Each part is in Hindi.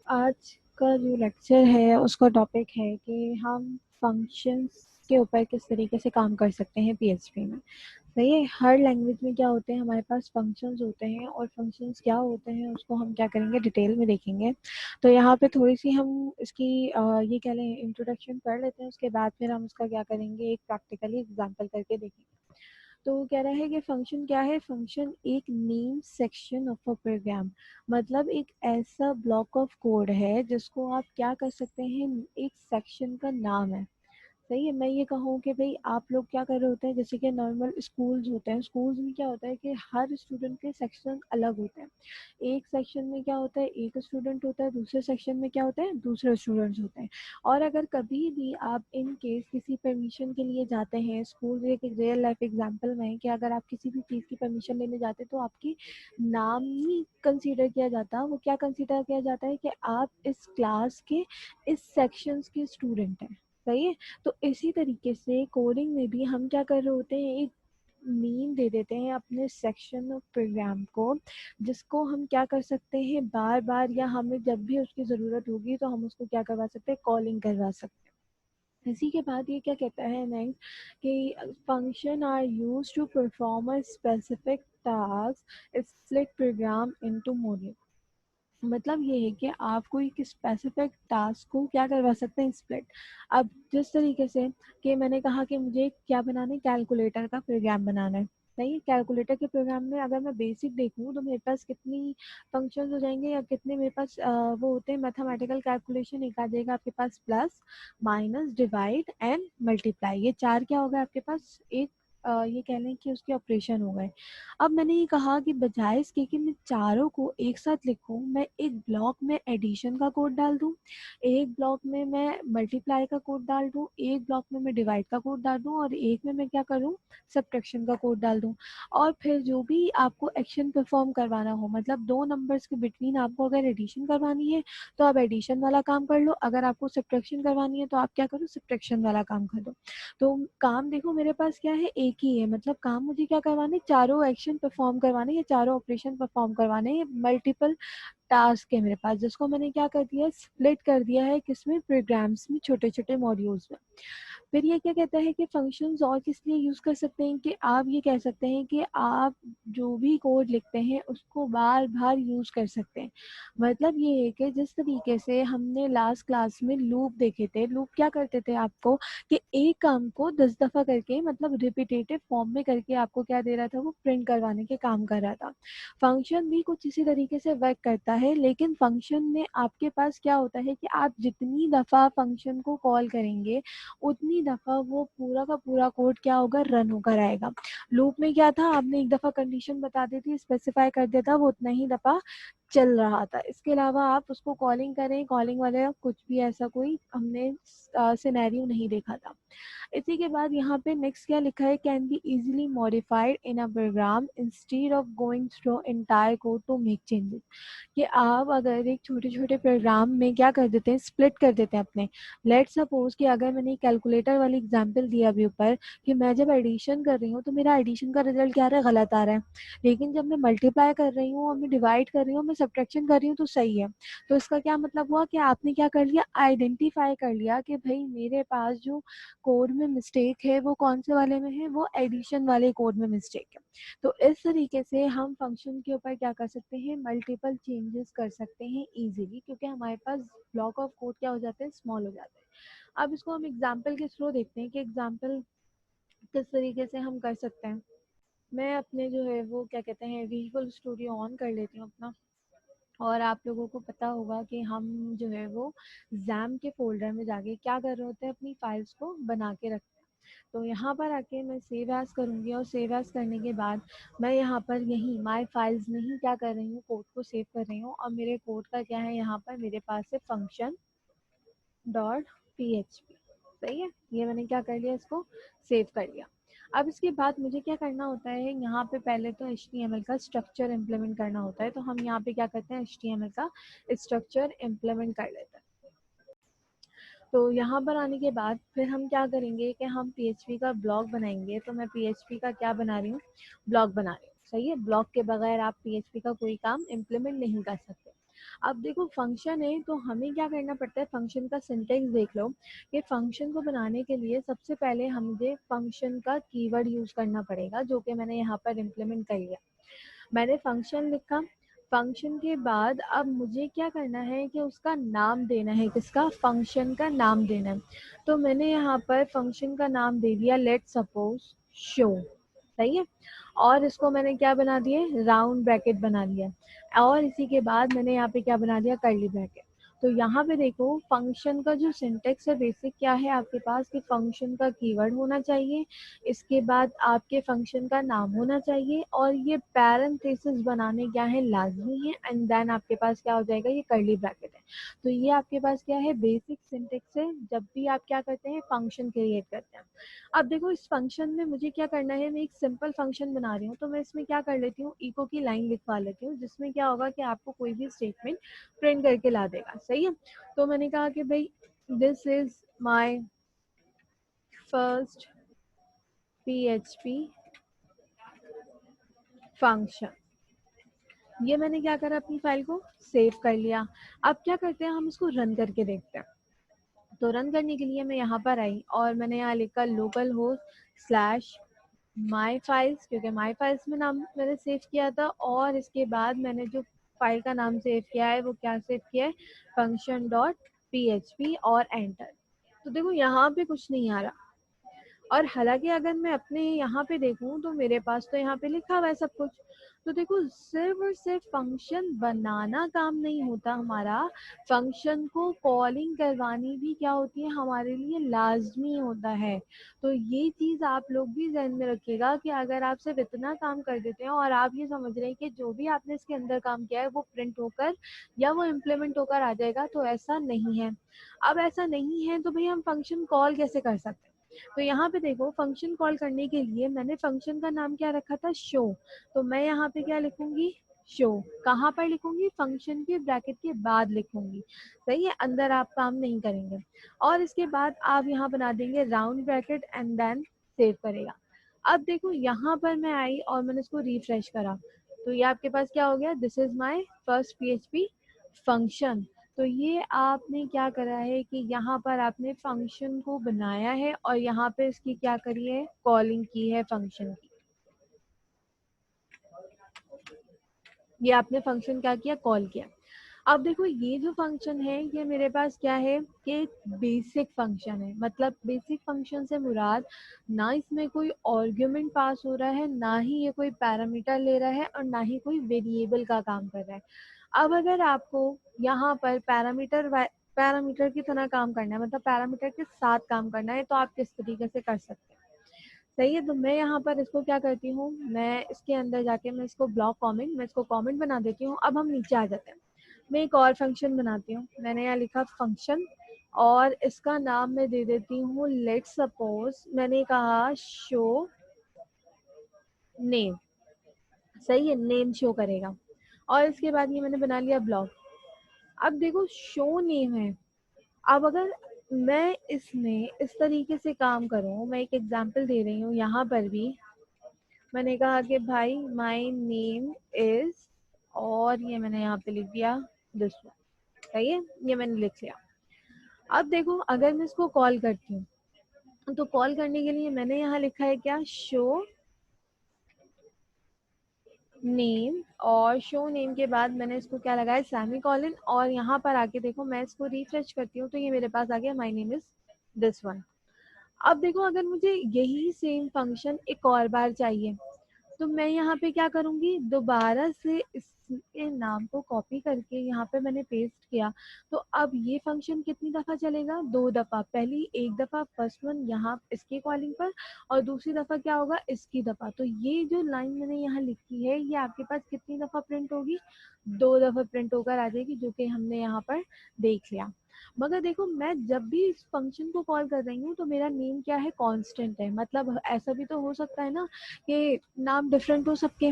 आज का जो लेक्चर है उसका टॉपिक है कि हम फंक्शंस के ऊपर किस तरीके से काम कर सकते हैं पीएचपी में। सही है, हर लैंग्वेज में क्या होते हैं, हमारे पास फंक्शंस होते हैं और फंक्शंस क्या होते हैं उसको हम क्या करेंगे, डिटेल में देखेंगे। तो यहाँ पे थोड़ी सी हम इसकी ये कह लें इंट्रोडक्शन कर लेते हैं, उसके बाद फिर हम उसका क्या करेंगे, एक प्रैक्टिकली एग्जांपल करके देखेंगे। तो वो कह रहा है कि फंक्शन क्या है। फंक्शन एक name section of a program, मतलब एक ऐसा ब्लॉक ऑफ कोड है जिसको आप क्या कर सकते हैं, एक सेक्शन का नाम है। सही है, मैं ये कहूँ कि भाई आप लोग क्या कर रहे होते हैं, जैसे कि नॉर्मल स्कूल्स होते हैं, स्कूल्स में क्या होता है कि हर स्टूडेंट के सेक्शन अलग होते हैं। एक सेक्शन में क्या होता है, एक स्टूडेंट होता है, दूसरे सेक्शन में क्या होता है, दूसरे स्टूडेंट्स होते हैं। और अगर कभी भी आप इन केस किसी परमिशन के लिए जाते हैं, स्कूल एक रियल लाइफ एग्जांपल में है कि अगर आप किसी भी चीज़ की परमिशन लेने जाते हैं तो आपकी नाम ही कंसीडर किया जाता है। वो क्या कंसीडर किया जाता है कि आप इस क्लास के इस सेक्शंस के स्टूडेंट हैं। सही है, तो इसी तरीके से कोडिंग में भी हम क्या कर रहे होते हैं, एक नेम दे देते हैं अपने सेक्शन ऑफ प्रोग्राम को, जिसको हम क्या कर सकते हैं, बार बार या हमें जब भी उसकी ज़रूरत होगी तो हम उसको क्या करवा सकते हैं, कॉलिंग करवा सकते हैं। इसी के बाद ये क्या कहता है नेक्स्ट, कि function are use to perform a specific task, split program into module. मतलब ये है कि आप कोई स्पेसिफिक टास्क को क्या करवा सकते हैं, स्प्लिट। अब जिस तरीके से कि मैंने कहा कि मुझे क्या बनाना है, कैलकुलेटर का प्रोग्राम बनाना है। सही है, कैलकुलेटर के प्रोग्राम में अगर मैं बेसिक देखूं तो मेरे पास कितनी फंक्शंस हो जाएंगे, या कितने मेरे पास वो होते हैं मैथमेटिकल कैलकुलेशन। एक आ जाएगा आपके पास plus, minus, divide and multiply. ये चार क्या होगा आपके पास, एक ये कह लें कि उसके ऑपरेशन हो गए। अब मैंने ये कहा कि बजाय इसके कि मैं चारों को एक साथ लिखूं, मैं एक ब्लॉक में एडिशन का कोड डाल दूं, एक ब्लॉक में मैं मल्टीप्लाई का कोड डाल दूं, एक ब्लॉक में मैं डिवाइड का कोड डाल दूं, और एक में मैं क्या करूं, सब्ट्रैक्शन का कोड डाल दूं। और फिर जो भी आपको एक्शन परफॉर्म करवाना हो, मतलब दो नंबर्स के बिटवीन आपको अगर एडिशन करवानी है तो आप एडिशन वाला काम कर लो, अगर आपको सब्ट्रैक्शन करवानी है तो आप क्या करो, सब्ट्रैक्शन वाला काम कर दो। तो काम देखो मेरे पास क्या है, एक ही है। मतलब काम मुझे क्या करवाने, चारों एक्शन परफॉर्म करवाने या चारों ऑपरेशन परफॉर्म करवाने। ये मल्टीपल टास्क है मेरे पास, जिसको मैंने क्या कर दिया, स्प्लिट कर दिया है किसमें, प्रोग्राम्स में, छोटे छोटे मॉड्यूल्स में। फिर ये क्या कहता है कि फंक्शंस और किस लिए यूज कर सकते हैं, कि आप ये कह सकते हैं कि आप जो भी कोड लिखते हैं उसको बार बार यूज कर सकते हैं। मतलब ये है कि जिस तरीके से हमने लास्ट क्लास में लूप देखे थे, लूप क्या करते थे आपको, कि एक काम को 10 दफा करके, मतलब रिपीटेटिव फॉर्म में करके आपको क्या दे रहा था, वो प्रिंट करवाने के काम कर रहा था। फंक्शन भी कुछ इसी तरीके से वर्क करता है, लेकिन फंक्शन में आपके पास क्या होता है कि आप जितनी दफा फंक्शन को कॉल करेंगे उतनी दफा वो पूरा का पूरा कोड क्या होगा, रन होकर आएगा। लूप में क्या था, आपने एक दफा कंडीशन बता दी थी, स्पेसिफाई कर दिया था, वो उतना ही दफा चल रहा था। इसके अलावा आप उसको कॉलिंग करें, कॉलिंग वाले कुछ भी ऐसा कोई हमने सिनेरियो नहीं देखा था। इसी के बाद यहाँ पे नेक्स्ट क्या लिखा है, can be easily modified in a program instead of going through entire code to make changes. कि आप अगर एक छोटे छोटे प्रोग्राम में क्या कर देते हैं, स्प्लिट कर देते हैं अपने। लेट सपोज कि अगर मैंने कैलकुलेटर वाली एग्जांपल दिया अभी ऊपर, कि मैं जब एडिशन कर रही हूँ तो मेरा एडिशन का रिजल्ट क्या आ रहा है, गलत आ रहा है। लेकिन जब मैं मल्टीप्लाई कर रही हूँ और मैं डिवाइड कर रही हूँ, मैं सब्ट्रैक्शन कर रही हूँ, तो सही है। तो इसका क्या मतलब हुआ कि आपने क्या कर लिया, आइडेंटिफाई कर लिया कि भाई मेरे पास जो कोड में मिस्टेक है वो कौन से वाले में है, वो एडिशन वाले कोड में मिस्टेक है। तो इस तरीके से हम फंक्शन के ऊपर क्या कर सकते हैं, मल्टीपल चेंजेस कर सकते हैं इजीली, क्योंकि हमारे पास ब्लॉक ऑफ कोड क्या हो जाते हैं, स्मॉल हो जाते हैं। अब इसको हम एग्जाम्पल के थ्रू देखते हैं कि एग्जाम्पल किस तरीके से हम कर सकते हैं। मैं अपने जो है वो क्या कहते हैं, विजुअल स्टूडियो ऑन कर लेती हूँ अपना। और आप लोगों को पता होगा कि हम जो है वो जैम के फोल्डर में जाके क्या कर रहे होते हैं, अपनी फाइल्स को बना के रखते हैं। तो यहाँ पर आके मैं सेव एज करूँगी, और सेव एज करने के बाद मैं यहाँ पर यही माय फाइल्स में ही क्या कर रही हूँ, कोड को सेव कर रही हूँ। और मेरे कोड का क्या है, यहाँ पर मेरे पास है फंक्शन डॉट PHP। सही है, ये मैंने क्या कर लिया, इसको सेव कर लिया। अब इसके बाद मुझे क्या करना होता है, यहाँ पे पहले तो HTML का स्ट्रक्चर इम्प्लीमेंट करना होता है। तो हम यहाँ पे क्या करते हैं, HTML का स्ट्रक्चर इम्प्लीमेंट कर लेते हैं। तो यहाँ पर आने के बाद फिर हम क्या करेंगे कि हम PHP का ब्लॉग बनाएंगे। तो मैं PHP का क्या बना रही हूँ, ब्लॉग बना रही हूँ। सही है, ब्लॉग के बगैर आप PHP का कोई काम इम्प्लीमेंट नहीं कर सकते। अब देखो फंक्शन है तो हमें क्या करना पड़ता है, फंक्शन का सिंटेक्स देख लो कि फंक्शन को बनाने के लिए सबसे पहले हमें फंक्शन का कीवर्ड यूज करना पड़ेगा, जो कि मैंने यहाँ पर इम्प्लीमेंट कर लिया। मैंने फंक्शन लिखा, फंक्शन के बाद अब मुझे क्या करना है कि उसका नाम देना है, किसका, फंक्शन का नाम देना है। तो मैंने यहाँ पर फंक्शन का नाम दे दिया लेट सपोज शो, सही है। और इसको मैंने क्या बना दिए, राउंड ब्रैकेट बना लिया, और इसी के बाद मैंने यहाँ पे क्या बना दिया, कर्ली ब्रैकेट। तो यहाँ पे देखो फंक्शन का जो सिंटेक्स है बेसिक क्या है आपके पास, कि फंक्शन का कीवर्ड होना चाहिए, इसके बाद आपके फंक्शन का नाम होना चाहिए, और ये पैरेंथेसिस बनाने क्या है, लाजमी है, एंड देन आपके पास क्या हो जाएगा, ये कर्ली ब्रैकेट है। तो ये आपके पास क्या है, बेसिक सिंटेक्स है जब भी आप क्या करते हैं, फंक्शन क्रिएट करते हैं। अब देखो इस फंक्शन में मुझे क्या करना है, मैं एक सिंपल फंक्शन बना रही हूँ, तो मैं इसमें क्या कर लेती हूँ, इको की लाइन लिखवा लेती हूँ, जिसमें क्या होगा कि आपको कोई भी स्टेटमेंट प्रिंट करके ला देगा, सही है। तो मैंने कहा कि भाई this is my first PHP function. ये मैंने क्या करा, अपनी फाइल को सेव कर लिया। अब क्या करते हैं, हम इसको रन करके देखते हैं। तो रन करने के लिए मैं यहाँ पर आई और मैंने यहाँ लिखा local host slash my files, क्योंकि माई फाइल्स में नाम मैंने सेव किया था, और इसके बाद मैंने जो फाइल का नाम सेव किया है वो क्या सेव किया है, फंक्शन डॉट PHP, और एंटर। तो देखो यहाँ पे कुछ नहीं आ रहा, और हालांकि अगर मैं अपने यहाँ पे देखूँ तो मेरे पास तो यहाँ पे लिखा हुआ है सब कुछ। तो देखो सिर्फ और सिर्फ फंक्शन बनाना काम नहीं होता हमारा, फंक्शन को कॉलिंग करवानी भी क्या होती है, हमारे लिए लाजमी होता है। तो ये चीज़ आप लोग भी ध्यान में रखिएगा कि अगर आप सिर्फ इतना काम कर देते हैं और आप ये समझ रहे हैं कि जो भी आपने इसके अंदर काम किया है वो प्रिंट होकर या वो इम्प्लीमेंट होकर आ जाएगा, तो ऐसा नहीं है। अब ऐसा नहीं है तो भाई हम फंक्शन कॉल कैसे कर सकते हैं। तो यहाँ पे देखो फंक्शन कॉल करने के लिए मैंने फंक्शन का नाम क्या रखा था, शो। तो मैं यहाँ पे क्या लिखूंगी, शो। कहाँ पर लिखूंगी, फंक्शन के ब्रैकेट के बाद लिखूंगी, सही है, अंदर आप काम नहीं करेंगे। और इसके बाद आप यहाँ बना देंगे round bracket and then save करेगा। अब देखो यहाँ पर मैं आई और मैंने इसको रिफ्रेश करा, तो ये आपके पास क्या हो गया, this is my first PHP function. तो ये आपने क्या करा है कि यहाँ पर आपने फंक्शन को बनाया है और यहाँ पे इसकी क्या करी है, कॉलिंग की है फंक्शन की। ये आपने फंक्शन क्या किया, कॉल किया। अब देखो ये जो फंक्शन है ये मेरे पास क्या है कि बेसिक फंक्शन है, मतलब बेसिक फंक्शन से मुराद ना इसमें कोई आर्गुमेंट पास हो रहा है, ना ही ये कोई पैरामीटर ले रहा है, और ना ही कोई वेरिएबल का काम कर रहा है। अब अगर आपको यहाँ पर पैरामीटर की तरह काम करना है, मतलब पैरामीटर के साथ काम करना है, तो आप किस तरीके से कर सकते हैं, सही है। तो मैं यहाँ पर इसको क्या करती हूँ, मैं इसके अंदर जाके मैं इसको ब्लॉक कमेंट, मैं इसको कमेंट बना देती हूँ। अब हम नीचे आ जाते हैं, मैं एक और फंक्शन बनाती हूँ, मैंने यहाँ लिखा फंक्शन, और इसका नाम मैं दे देती हूँ लेट सपोज, मैंने कहा शो नेम, सही है, नेम शो करेगा। और इसके बाद ये मैंने बना लिया ब्लॉक। अब देखो शो नेम है, अब अगर मैं इसमें इस तरीके से काम करूँ, मैं एक एग्जांपल दे रही हूँ, यहाँ पर भी मैंने कहा कि भाई माय नेम इज, और ये मैंने यहाँ पे लिख दिया दिस वन, सही है, ये मैंने लिख लिया। अब देखो अगर मैं इसको कॉल करती हूँ, तो कॉल करने के लिए मैंने यहाँ लिखा है क्या, शो नेम, और शो नेम के बाद मैंने इसको क्या लगाया, सेमी कॉलन, और यहाँ पर आके देखो मैं इसको रिफ्रेश करती हूँ तो ये मेरे पास आ गया my name is this one. अब देखो अगर मुझे यही सेम फंक्शन एक और बार चाहिए, तो मैं यहाँ पे क्या करूँगी, दोबारा से इसके नाम को कॉपी करके यहाँ पे मैंने पेस्ट किया। तो अब ये फंक्शन कितनी दफ़ा चलेगा, 2 दफ़ा, पहली एक दफ़ा फर्स्ट वन यहाँ इसके कॉलिंग पर, और दूसरी दफ़ा क्या होगा, इसकी दफ़ा। तो ये जो लाइन मैंने यहाँ लिखी है ये आपके पास कितनी दफ़ा प्रिंट होगी, 2 दफ़ा प्रिंट होकर आ जाएगी, जो कि हमने यहाँ पर देख लिया। मगर देखो मैं जब भी इस फंक्शन को कॉल कर रही हूँ तो मेरा नेम क्या है, कांस्टेंट है। मतलब ऐसा भी तो हो सकता है ना कि नाम डिफरेंट हो सबके,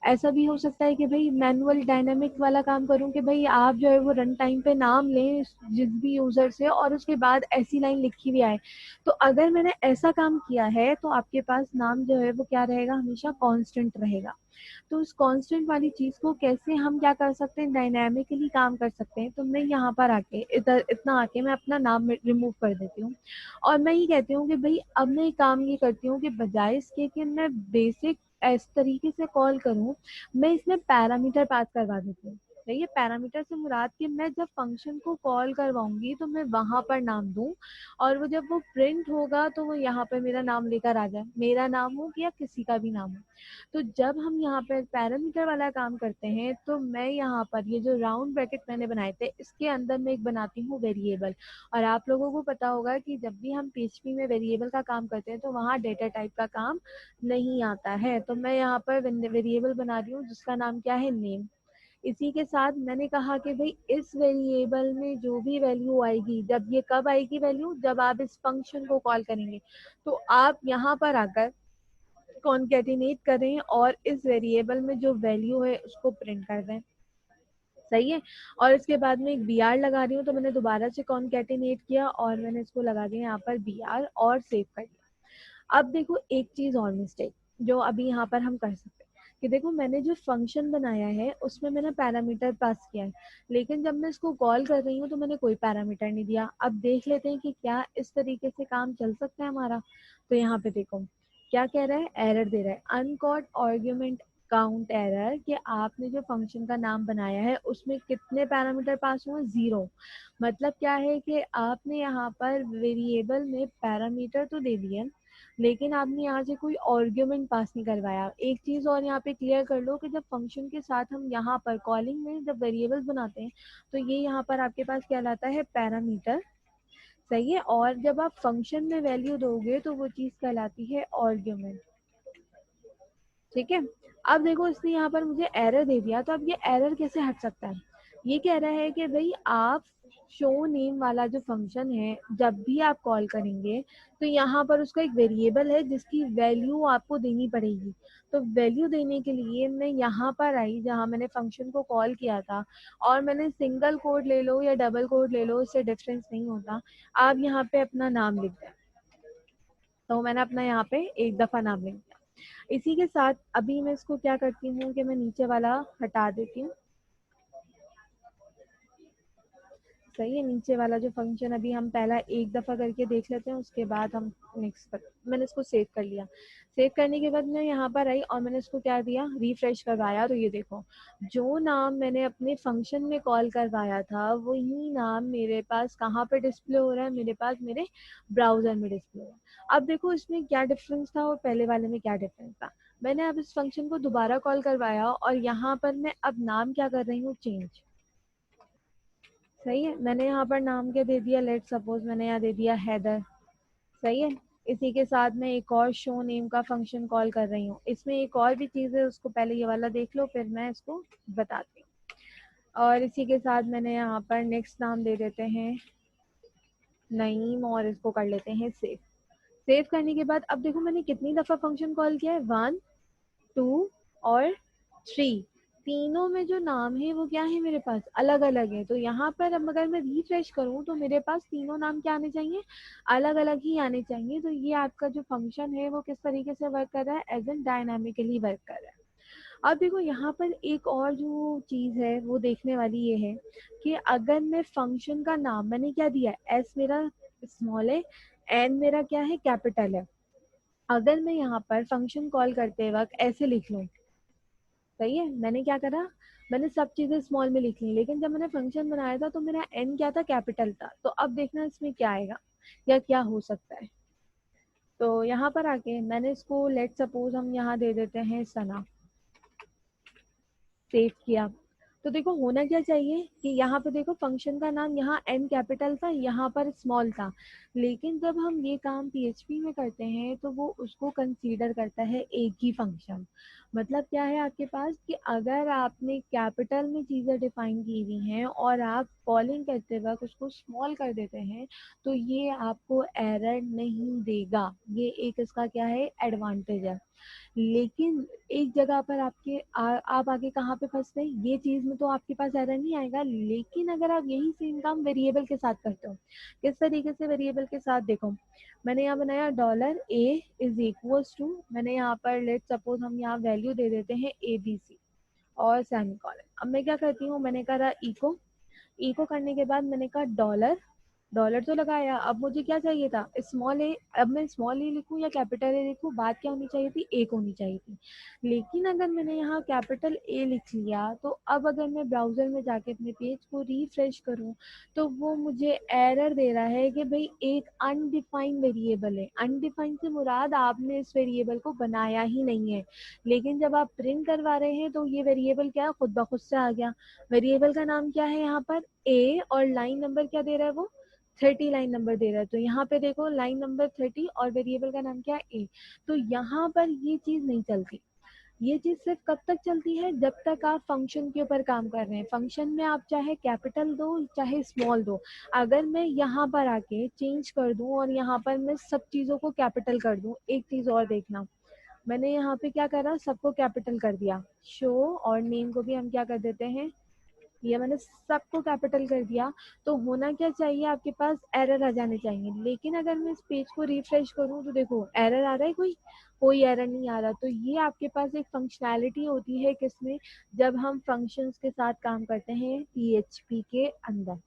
ऐसा भी हो सकता है कि भाई मैनुअल डायनामिक वाला काम करूं कि भाई आप जो है वो रन टाइम पे नाम लें जिस भी यूजर से और उसके बाद ऐसी लाइन लिखी हुई आए। तो अगर मैंने ऐसा काम किया है तो आपके पास नाम जो है वो क्या रहेगा, हमेशा कांस्टेंट रहेगा। तो उस कांस्टेंट वाली चीज को कैसे हम क्या कर सकते हैं, डायनामिकली काम कर सकते हैं। तो मैं यहाँ पर आके इधर इतना आके मैं अपना नाम रिमूव कर देती हूँ और मैं ये कहती हूँ कि भाई अब मैं काम ये करती हूँ कि बजाय इसके कि मैं बेसिक इस तरीके से कॉल करूँ, मैं इसमें पैरामीटर पास करवा देती हूँ। देखिए पैरामीटर से मुराद कि मैं जब फंक्शन को कॉल करवाऊंगी तो मैं वहां पर नाम दूं और वो जब वो प्रिंट होगा तो वो यहाँ पर मेरा नाम लेकर आ जाए, मेरा नाम हो या किसी का भी नाम हो। तो जब हम यहाँ पर पैरामीटर वाला काम करते हैं तो मैं यहाँ पर ये जो राउंड ब्रैकेट मैंने बनाए थे इसके अंदर मैं एक बनाती हूँ वेरिएबल। और आप लोगों को पता होगा कि जब भी हम पीएचपी में वेरिएबल का काम करते हैं तो वहाँ डेटा टाइप का काम नहीं आता है। तो मैं यहाँ पर वेरिएबल बना रही हूँ जिसका नाम क्या है, नेम। इसी के साथ मैंने कहा कि भाई इस वेरिएबल में जो भी वैल्यू आएगी, जब ये कब आएगी वैल्यू, जब आप इस फंक्शन को कॉल करेंगे। तो आप यहाँ पर आकर कॉन्केटिनेट करें और इस वेरिएबल में जो वैल्यू है उसको प्रिंट कर दें। सही है। और इसके बाद में एक बी आर लगा रही हूँ, तो मैंने दोबारा से कॉन्केटिनेट किया और मैंने इसको लगा दिया यहाँ पर बी आर और सेव कर दिया। अब देखो एक चीज और मिस्टेक जो अभी यहाँ पर हम कर सकते हैं कि देखो मैंने जो फंक्शन बनाया है उसमें मैंने पैरामीटर पास किया है, लेकिन जब मैं इसको कॉल कर रही हूँ तो मैंने कोई पैरामीटर नहीं दिया। अब देख लेते हैं कि क्या इस तरीके से काम चल सकता है हमारा। तो यहाँ पे देखो क्या कह रहा है, एरर दे रहा है, अनकॉल्ड आर्ग्यूमेंट काउंट एरर, कि आपने जो फंक्शन का नाम बनाया है उसमें कितने पैरामीटर पास हुए, 0। मतलब क्या है कि आपने यहाँ पर वेरिएबल में पैरामीटर तो दे दिए लेकिन आपने यहाँ से कोई आर्ग्यूमेंट पास नहीं करवाया। एक चीज और यहाँ पे क्लियर कर लो कि जब फंक्शन के साथ हम यहाँ पर कॉलिंग में जब वेरिएबल्स बनाते हैं तो ये यहाँ पर आपके पास क्या लाता है, पैरामीटर। सही है। और जब आप फंक्शन में वैल्यू दोगे तो वो चीज कहलाती है आर्ग्यूमेंट। ठीक है। अब देखो इसने यहाँ पर मुझे एरर दे दिया, तो अब ये एरर कैसे हट सकता है। ये कह रहा है कि भाई आप शो नेम वाला जो फंक्शन है जब भी आप कॉल करेंगे तो यहाँ पर उसका एक वेरिएबल है जिसकी वैल्यू आपको देनी पड़ेगी। तो वैल्यू देने के लिए मैं यहाँ पर आई जहाँ मैंने फंक्शन को कॉल किया था और मैंने सिंगल कोड ले लो या डबल कोड ले लो, इससे डिफरेंस नहीं होता। आप यहाँ पे अपना नाम लिख दें। तो मैंने अपना यहाँ पे एक दफा नाम लिख दिया। इसी के साथ अभी मैं इसको क्या करती हूँ कि मैं नीचे वाला हटा देती हूँ। सही है। नीचे वाला जो फंक्शन अभी हम पहला एक दफा करके देख लेते हैं, उसके बाद हम नेक्स्ट पर। मैंने इसको सेव कर लिया। सेव करने के बाद मैं यहाँ पर आई और मैंने इसको क्या दिया, रिफ्रेश करवाया। तो ये देखो जो नाम मैंने अपने फंक्शन में कॉल करवाया था वही नाम मेरे पास कहाँ पे डिस्प्ले हो रहा है, मेरे पास मेरे ब्राउजर में डिस्प्ले हो रहा है। अब देखो इसमें क्या डिफरेंस था और पहले वाले में क्या डिफरेंस था। मैंने अब इस फंक्शन को दोबारा कॉल करवाया और यहाँ पर मैं अब नाम क्या कर रही हूँ, चेंज। सही है। मैंने यहाँ पर नाम क्या दे दिया, लेट सपोज मैंने यहाँ दे दिया हैदर। सही है। इसी के साथ मैं एक और शो नेम का फंक्शन कॉल कर रही हूँ। इसमें एक और भी चीज़ है, उसको पहले ये वाला देख लो फिर मैं इसको बताती हूँ। और इसी के साथ मैंने यहाँ पर नेक्स्ट नाम दे देते हैं नईम और इसको कर लेते हैं सेव। सेव करने के बाद अब देखो मैंने कितनी दफ़ा फंक्शन कॉल किया है, 1 2 और 3। तीनों में जो नाम है वो क्या है, मेरे पास अलग अलग है। तो यहाँ पर अब अगर मैं रिफ्रेश करूँ तो मेरे पास तीनों नाम क्या आने चाहिए, अलग अलग ही आने चाहिए। तो ये आपका जो फंक्शन है वो किस तरीके से वर्क कर रहा है, एज एन डायनामिकली वर्क कर रहा है। अब देखो यहाँ पर एक और जो चीज है वो देखने वाली ये है कि अगर मैं फंक्शन का नाम मैंने क्या दिया है, एस मेरा स्मॉल है, एन मेरा क्या है, कैपिटल है। अगर मैं यहाँ पर फंक्शन कॉल करते वक्त ऐसे लिख लूँ, सही है, मैंने क्या करा, मैंने सब चीजें स्मॉल में लिख ली, लेकिन जब मैंने फंक्शन बनाया था तो मेरा एन क्या था, कैपिटल था। तो अब देखना इसमें क्या आएगा या क्या हो सकता है। तो यहाँ पर आके मैंने इसको लेट सपोज हम यहाँ दे देते हैं सना। सेव किया। तो देखो होना क्या चाहिए कि यहाँ पे देखो फंक्शन का नाम यहाँ एन कैपिटल था, यहाँ पर स्मॉल था। लेकिन जब हम ये काम पीएचपी में करते हैं तो वो उसको कंसीडर करता है एक ही फंक्शन। मतलब क्या है आपके पास कि अगर आपने कैपिटल में चीजें डिफाइन की हुई हैं और आप कॉलिंग करते वक्त उसको स्मॉल कर देते हैं तो ये आपको एरर नहीं देगा। ये एक इसका क्या है एडवांटेज है। लेकिन एक जगह पर आप आगे कहाँ पे फंसते हैं, ये चीज में तो आपके पास एरर नहीं आएगा। लेकिन अगर आप यही सेम काम वेरिएबल के साथ करते हो, किस तरीके से वेरिएबल के साथ, देखो मैंने यहाँ बनाया $a = मैंने यहाँ पर लेट सपोज हम यहाँ वैल्यू दे देते हैं ABC और सेमीकोलन। अब मैं क्या करती हूँ, मैंने करा इको, इको करने के बाद मैंने कहा डॉलर, डॉलर तो लगाया। अब मुझे क्या चाहिए था स्मॉल ए, अब मैं स्मॉल ए लिखूं या कैपिटल ए लिखूं, बात क्या होनी चाहिए थी, एक होनी चाहिए थी। लेकिन अगर मैंने यहाँ कैपिटल ए लिख लिया तो अब अगर मैं ब्राउजर में जाके अपने पेज को रिफ्रेश करूं तो वो मुझे एरर दे रहा है कि भाई एक अनडिफाइंड वेरिएबल है। अनडिफाइंड से मुराद आपने इस वेरिएबल को बनाया ही नहीं है। लेकिन जब आप प्रिंट करवा रहे हैं तो ये वेरिएबल क्या है, खुद ब खुद से आ गया। वेरिएबल का नाम क्या है यहाँ पर ए, और लाइन नंबर क्या दे रहा है वो 30 लाइन नंबर दे रहा है। तो यहाँ पे देखो लाइन नंबर 30 और वेरिएबल का नाम क्या है ए। तो यहाँ पर ये चीज नहीं चलती। ये चीज सिर्फ कब तक चलती है, जब तक आप फंक्शन के ऊपर काम कर रहे हैं। फंक्शन में आप चाहे कैपिटल दो चाहे स्मॉल दो। अगर मैं यहाँ पर आके चेंज कर दूं और यहाँ पर मैं सब चीजों को कैपिटल कर दूं, एक चीज और देखना, मैंने यहाँ पे क्या करा, सबको कैपिटल कर दिया, शो और नेम को भी हम क्या कर देते हैं, ये मैंने सबको कैपिटल कर दिया। तो होना क्या चाहिए, आपके पास एरर आ जाने चाहिए। लेकिन अगर मैं इस पेज को रिफ्रेश करूं तो देखो एरर आ रहा है, कोई कोई एरर नहीं आ रहा। तो ये आपके पास एक फंक्शनैलिटी होती है किसमें, जब हम फंक्शंस के साथ काम करते हैं पीएचपी के अंदर।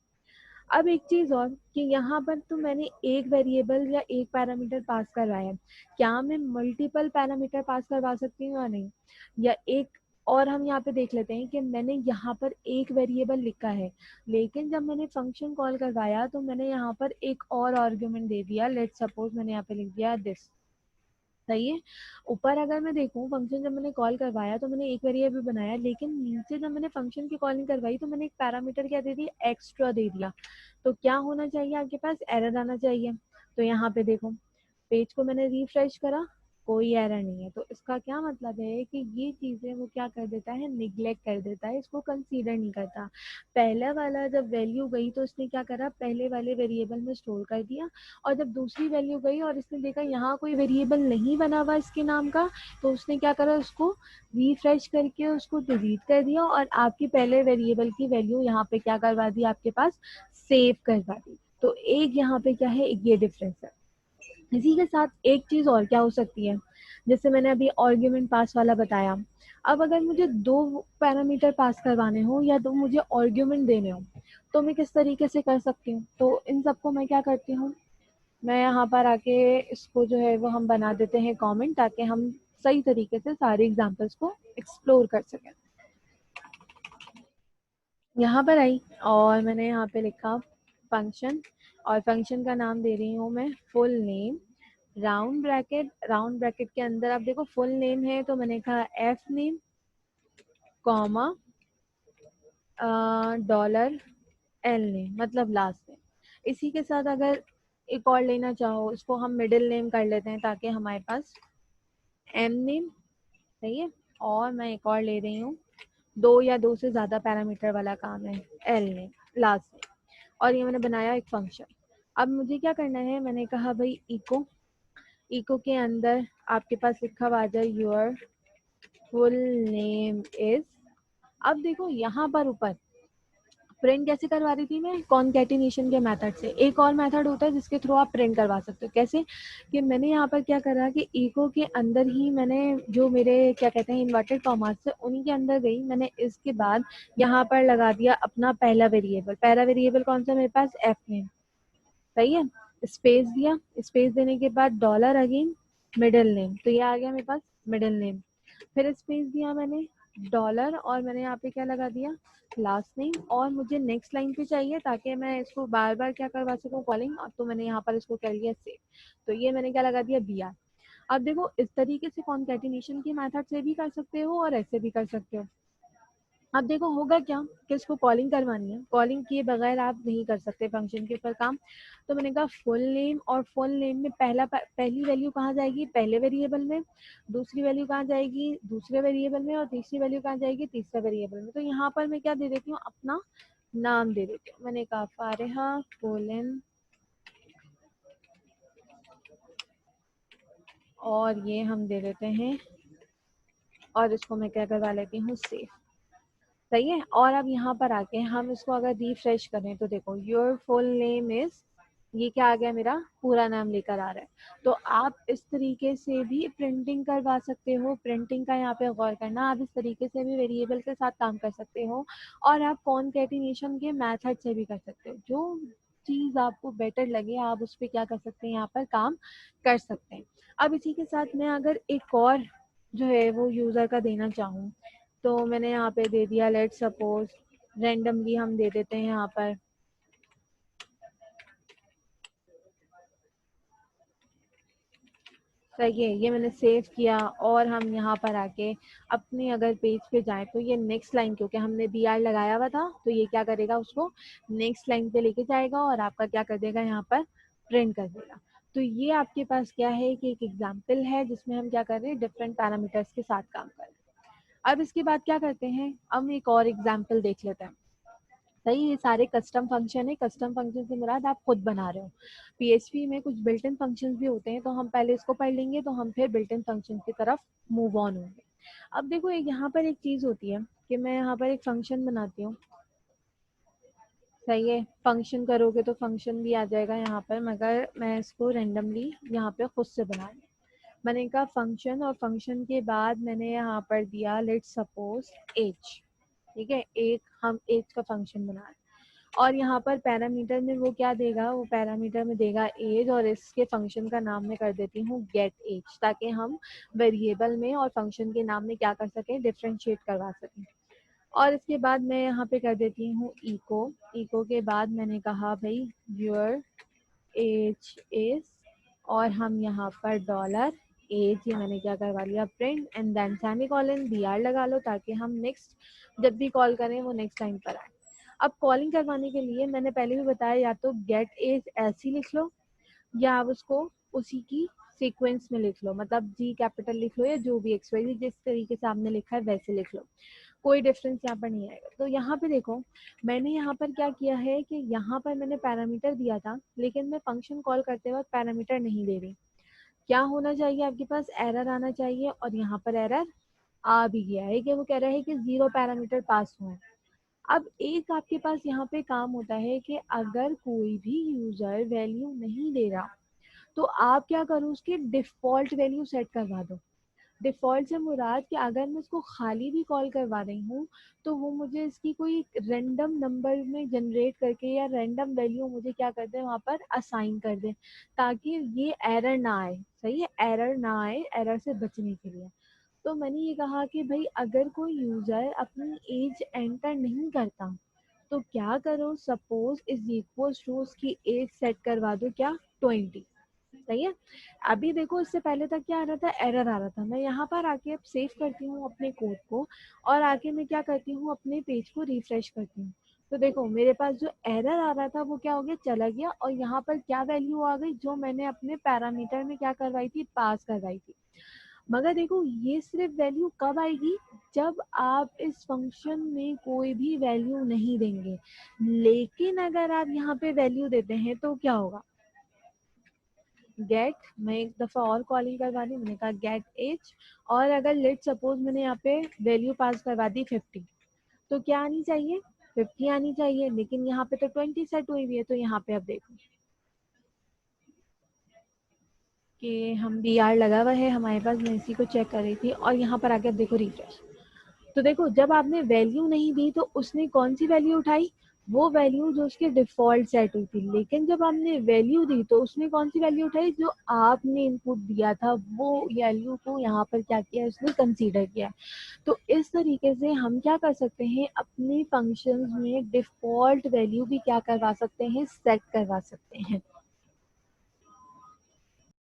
अब एक चीज और कि यहाँ पर तो मैंने एक वेरिएबल या एक पैरामीटर पास करवाया है, क्या मैं मल्टीपल पैरामीटर पास करवा सकती हूँ या नहीं, या एक और हम यहाँ पे देख लेते हैं कि मैंने यहाँ पर एक वेरिएबल लिखा है, लेकिन जब मैंने फंक्शन कॉल करवाया तो मैंने यहाँ पर एक और आर्ग्यूमेंट दे दिया। लेट सपोज मैंने यहाँ पे लिख दिया दिस, सही है। ऊपर अगर मैं देखूं फंक्शन जब मैंने कॉल करवाया तो मैंने एक वेरिएबल बनाया, लेकिन नीचे जब मैंने फंक्शन की कॉलिंग करवाई तो मैंने एक पैरामीटर क्या दे दिया, एक्स्ट्रा दे दिया। तो क्या होना चाहिए, आपके पास एरर आना चाहिए। तो यहाँ पे देखो पेज को मैंने रिफ्रेश करा, कोई एरर नहीं है। तो इसका क्या मतलब है कि ये चीजें वो क्या कर देता है, निग्लेक्ट कर देता है, इसको कंसीडर नहीं करता। पहला वाला जब वैल्यू गई तो इसने क्या करा, पहले वाले वेरिएबल में स्टोर कर दिया। और जब दूसरी वैल्यू गई और इसने देखा यहाँ कोई वेरिएबल नहीं बना हुआ इसके नाम का, तो उसने क्या करा, उसको रिफ्रेश करके उसको डिलीट कर दिया और आपकी पहले वेरिएबल की वैल्यू यहाँ पे क्या करवा दी, आपके पास सेव करवा दी। तो एक यहाँ पे क्या है, ये डिफरेंस है। इसी के साथ एक चीज और क्या हो सकती है, जैसे मैंने अभी आर्ग्यूमेंट पास वाला बताया। अब अगर मुझे दो पैरामीटर पास करवाने हो या दो मुझे आर्ग्यूमेंट देने हो तो मैं किस तरीके से कर सकती हूँ। तो इन सबको मैं क्या करती हूँ, मैं यहाँ पर आके इसको जो है वो हम बना देते हैं कमेंट, ताकि हम सही तरीके से सारे एग्जांपल्स को एक्सप्लोर कर सकें। यहाँ पर आई और मैंने यहाँ पे लिखा फंक्शन, और फंक्शन का नाम दे रही हूँ मैं full name, round bracket, round bracket के अंदर आप देखो फुल नेम है तो मैंने कहा F name, comma, dollar, L name मतलब लास्ट नेम। इसी के साथ अगर एक और लेना चाहो इसको हम मिडिल नेम कर लेते हैं ताकि हमारे पास एम नेम, सही है। और मैं एक और ले रही हूँ, दो या दो से ज्यादा पैरामीटर वाला काम है, एल नेम लास्ट नेम। और ये मैंने बनाया एक फंक्शन। अब मुझे क्या करना है, मैंने कहा भाई इको, इको के अंदर आपके पास लिखा हुआ आ जाए योर फुल नेम इज। अब देखो यहाँ पर ऊपर प्रिंट कैसे करवा रही थी मैं, कॉन्कैटिनेशन के मेथड से। एक और मेथड होता है जिसके थ्रू आप प्रिंट करवा सकते हो, कैसे कि मैंने यहाँ पर क्या करा कि इको के अंदर ही मैंने जो मेरे क्या कहते हैं इन्वर्टेड कॉमास से उन्हीं के अंदर गई मैंने, इसके बाद यहाँ पर लगा दिया अपना पहला वेरिएबल। पहला वेरिएबल कौन सा मेरे पास, एफ नेम, सही है। स्पेस दिया, स्पेस देने के बाद डॉलर अगेन मिडिल नेम, तो ये आ गया मेरे पास मिडिल नेम। फिर स्पेस दिया मैंने डॉलर और मैंने यहाँ पे क्या लगा दिया, लास्ट नेम। और मुझे नेक्स्ट लाइन पे चाहिए ताकि मैं इसको बार बार क्या करवा सकूँ कॉलिंग, तो मैंने यहाँ पर इसको कर लिया सेव। तो ये मैंने क्या लगा दिया, बी आर। अब देखो इस तरीके से कॉन्कैटिनेशन के मेथड से भी कर सकते हो और ऐसे भी कर सकते हो। अब देखो होगा क्या कि इसको कॉलिंग करवानी है, कॉलिंग किए बगैर आप नहीं कर सकते फंक्शन के ऊपर काम। तो मैंने कहा फुल नेम, और फुल नेम में पहली वैल्यू कहाँ जाएगी, पहले वेरिएबल में, दूसरी वैल्यू कहाँ जाएगी, दूसरे वेरिएबल में, और तीसरी वैल्यू कहाँ जाएगी, तीसरे वेरिएबल में। तो यहाँ पर मैं क्या दे देती हूँ, अपना नाम दे देती हूँ। मैंने कहा फारिहा कोलन, और ये हम दे देते हैं, और इसको मैं क्या करवा लेती हूँ, सेव। सही है। और अब यहाँ पर आके हम इसको अगर रिफ्रेश करें तो देखो योर फुल नेम इज, ये क्या आ गया, मेरा पूरा नाम लेकर आ रहा है। तो आप इस तरीके से भी प्रिंटिंग करवा सकते हो। प्रिंटिंग का यहाँ पे गौर करना, आप इस तरीके से भी वेरिएबल के साथ काम कर सकते हो, और आप कॉनकैटिनेशन के मेथड से भी कर सकते हो। जो चीज आपको बेटर लगे आप उस पर क्या कर सकते हैं, यहाँ पर काम कर सकते हैं। अब इसी के साथ मैं अगर एक और जो है वो यूजर का देना चाहूँ, तो मैंने यहाँ पे दे दिया, लेट सपोज रेंडमली हम दे देते हैं यहाँ पर। सही है, ये मैंने सेव किया, और हम यहाँ पर आके अपने अगर पेज पे जाएं तो ये नेक्स्ट लाइन, क्योंकि हमने बी आर लगाया हुआ था, तो ये क्या करेगा, उसको नेक्स्ट लाइन पे लेके जाएगा और आपका क्या कर देगा, यहाँ पर प्रिंट कर देगा। तो ये आपके पास क्या है कि एक एग्जाम्पल है जिसमें हम क्या कर रहे हैं, डिफरेंट पैरामीटर्स के साथ काम कर रहे हैं। अब इसके बाद क्या करते हैं, हम एक और एग्जाम्पल देख लेते हैं। सही, ये सारे कस्टम फंक्शन है। कस्टम फंक्शन से मुराद आप खुद बना रहे हो। पीएचपी में कुछ बिल्ट इन फंक्शंस भी होते हैं, तो हम पहले इसको पढ़ लेंगे, तो हम फिर बिल्ट इन फंक्शन की तरफ मूव ऑन होंगे। अब देखो एक यहाँ पर एक चीज होती है कि मैं यहाँ पर एक फंक्शन बनाती हूँ। सही है, फंक्शन करोगे तो फंक्शन भी आ जाएगा यहाँ पर, मगर मैं इसको रेंडमली यहाँ पे खुद से बना रही हूँ। मैंने कहा फंक्शन, और फंक्शन के बाद मैंने यहाँ पर दिया लेट सपोज एज। ठीक है, एक हम एज का फंक्शन बना रहे हैं, और यहाँ पर पैरामीटर में वो क्या देगा, वो पैरामीटर में देगा एज, और इसके फंक्शन का नाम मैं कर देती हूँ गेट एज, ताकि हम वेरिएबल में और फंक्शन के नाम में क्या कर सकें, डिफ्रेंशिएट करवा सकें। और इसके बाद मैं यहाँ पे कर देती हूँ इको। इको के बाद मैंने कहा भाई योर एज इज, और हम यहाँ पर डॉलर एज, ये मैंने क्या करवा लिया, print, and then semicolon, B R लगा लो, ताकि हम नेक्स्ट जब भी कॉल करें वो नेक्स्ट लाइन पर आए। अब कॉलिंग करवाने के लिए मैंने पहले भी बताया, या तो गेट एज ऐसी लिख लो, या आप उसको उसी की सीक्वेंस में लिख लो, मतलब जी कैपिटल लिख लो, या जो भी एक्स वाई जिस तरीके से आपने लिखा है वैसे लिख लो, कोई डिफरेंस यहाँ पर नहीं आएगा। तो यहाँ पे देखो मैंने यहाँ पर क्या किया है कि यहाँ पर मैंने पैरामीटर दिया था, लेकिन मैं फंक्शन कॉल करते वक्त पैरामीटर नहीं दे रही। क्या होना चाहिए, आपके पास एरर आना चाहिए, और यहाँ पर एरर आ भी गया है कि वो कह रहा है कि 0 पैरामीटर पास हुआ है। अब एक आपके पास यहाँ पे काम होता है कि अगर कोई भी यूजर वैल्यू नहीं दे रहा, तो आप क्या करो, उसकी डिफॉल्ट वैल्यू सेट करवा दो। डिफॉल्ट से मुराद कि अगर मैं इसको खाली भी कॉल करवा रही हूँ, तो वो मुझे इसकी कोई रैंडम नंबर में जनरेट करके या रैंडम वैल्यू मुझे क्या कर दे, वहाँ पर असाइन कर दे, ताकि ये एरर ना आए। सही है, एरर ना आए, एरर से बचने के लिए। तो मैंने ये कहा कि भाई अगर कोई यूजर अपनी एज एंटर नहीं करता, तो क्या करो, सपोज इज इक्वल टू उसकी एज सेट करवा दो, क्या, 20। सही है। अभी देखो इससे पहले तक क्या आ रहा था, एरर आ रहा था। मैं यहाँ पर आके अब सेव करती हूँ अपने कोड को, और आके मैं क्या करती हूँ, अपने पेज को रिफ्रेश करती हूँ। तो देखो मेरे पास जो एरर आ रहा था वो क्या हो गया, चला गया, और यहाँ पर क्या वैल्यू आ गई, जो मैंने अपने पैरामीटर में क्या करवाई थी, पास करवाई थी। मगर देखो ये सिर्फ वैल्यू कब आएगी, जब आप इस फंक्शन में कोई भी वैल्यू नहीं देंगे। लेकिन अगर आप यहाँ पे वैल्यू देते हैं तो क्या होगा, गेट, मैं एक दफा और कॉलिंग करवा दी, मैंने कहा गेट एज, और अगर लेट सपोज मैंने यहाँ पे वैल्यू पास करवा दी 50, तो क्या आनी चाहिए, 50 आनी चाहिए, लेकिन यहाँ पे तो 20 सेट हुई हुई है। तो यहाँ पे अब देखो कि हम बी आर लगा हुआ है हमारे पास, मैं इसी को चेक कर रही थी, और यहाँ पर आके अब देखो रिफ्रेश। तो देखो जब आपने वैल्यू नहीं दी तो उसने कौन सी वैल्यू उठाई, वो वैल्यू जो उसके डिफॉल्ट सेट हुई थी। लेकिन जब आपने वैल्यू दी तो उसने कौन सी वैल्यू उठाई, जो आपने इनपुट दिया था वो वैल्यू को यहाँ पर क्या किया, उसने कंसीडर किया। तो इस तरीके से हम क्या कर सकते हैं, अपने फंक्शंस में डिफॉल्ट वैल्यू भी क्या करवा सकते हैं, सेट करवा सकते हैं।